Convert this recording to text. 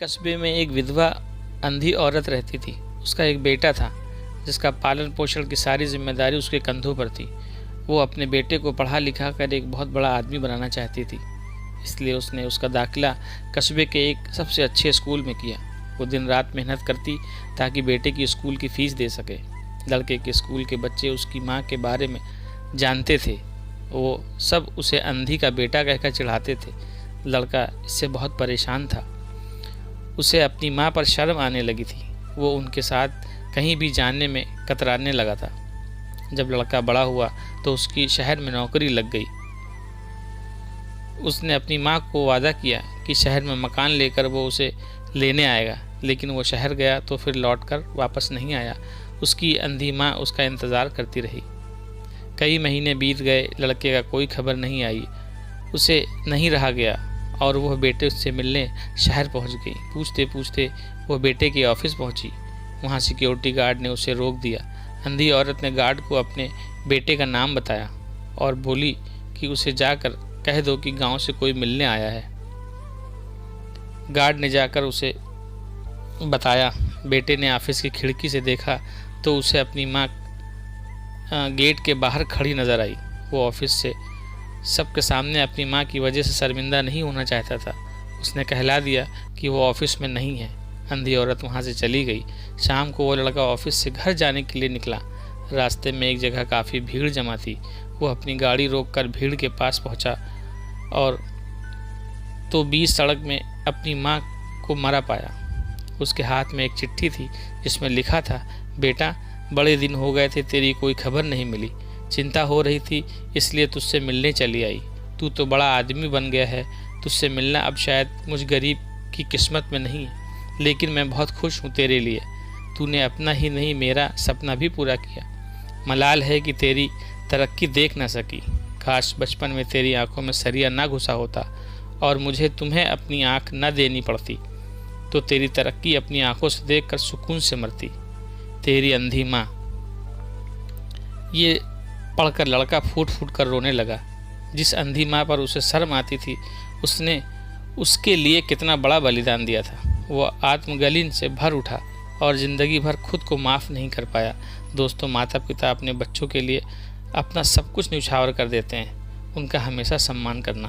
कस्बे में एक विधवा अंधी औरत रहती थी। उसका एक बेटा था जिसका पालन पोषण की सारी जिम्मेदारी उसके कंधों पर थी। वो अपने बेटे को पढ़ा लिखा कर एक बहुत बड़ा आदमी बनाना चाहती थी, इसलिए उसने उसका दाखिला कस्बे के एक सबसे अच्छे स्कूल में किया। वो दिन रात मेहनत करती ताकि बेटे की स्कूल की फीस दे सके। लड़के के स्कूल के बच्चे उसकी माँ के बारे में जानते थे। वो सब उसे अंधी का बेटा कहकर चिढ़ाते थे। लड़का इससे बहुत परेशान था। उसे अपनी माँ पर शर्म आने लगी थी। वो उनके साथ कहीं भी जाने में कतराने लगा था। जब लड़का बड़ा हुआ तो उसकी शहर में नौकरी लग गई। उसने अपनी माँ को वादा किया कि शहर में मकान लेकर वो उसे लेने आएगा, लेकिन वो शहर गया तो फिर लौटकर वापस नहीं आया। उसकी अंधी माँ उसका इंतज़ार करती रही। कई महीने बीत गए, लड़के का कोई खबर नहीं आई। उसे नहीं रहा गया और वह बेटे से मिलने शहर पहुंच गई। पूछते पूछते वह बेटे के ऑफिस पहुंची। वहां सिक्योरिटी गार्ड ने उसे रोक दिया। अंधी औरत ने गार्ड को अपने बेटे का नाम बताया और बोली कि उसे जाकर कह दो कि गांव से कोई मिलने आया है। गार्ड ने जाकर उसे बताया। बेटे ने ऑफिस की खिड़की से देखा तो उसे अपनी माँ गेट के बाहर खड़ी नजर आई। वो ऑफिस से सबके सामने अपनी माँ की वजह से शर्मिंदा नहीं होना चाहता था। उसने कहला दिया कि वो ऑफिस में नहीं है। अंधी औरत वहाँ से चली गई। शाम को वो लड़का ऑफिस से घर जाने के लिए निकला। रास्ते में एक जगह काफ़ी भीड़ जमा थी। वो अपनी गाड़ी रोककर भीड़ के पास पहुँचा और तो बीच सड़क में अपनी माँ को मरा पाया। उसके हाथ में एक चिट्ठी थी जिसमें लिखा था, बेटा बड़े दिन हो गए थे, तेरी कोई खबर नहीं मिली। चिंता हो रही थी इसलिए तुझसे मिलने चली आई। तू तो बड़ा आदमी बन गया है, तुझसे मिलना अब शायद मुझ गरीब की किस्मत में नहीं है, लेकिन मैं बहुत खुश हूँ तेरे लिए। तूने अपना ही नहीं मेरा सपना भी पूरा किया। मलाल है कि तेरी तरक्की देख ना सकी। काश बचपन में तेरी आंखों में सरिया ना घुसा होता और मुझे तुम्हें अपनी आंख न देनी पड़ती, तो तेरी तरक्की अपनी आंखों से देखकर सुकून से मरती। तेरी अंधी माँ। ये पढ़कर लड़का फूट फूट कर रोने लगा। जिस अंधी माँ पर उसे शर्म आती थी, उसने उसके लिए कितना बड़ा बलिदान दिया था। वह आत्मगलीन से भर उठा और ज़िंदगी भर खुद को माफ़ नहीं कर पाया। दोस्तों, माता पिता अपने बच्चों के लिए अपना सब कुछ न्यौछावर कर देते हैं। उनका हमेशा सम्मान करना।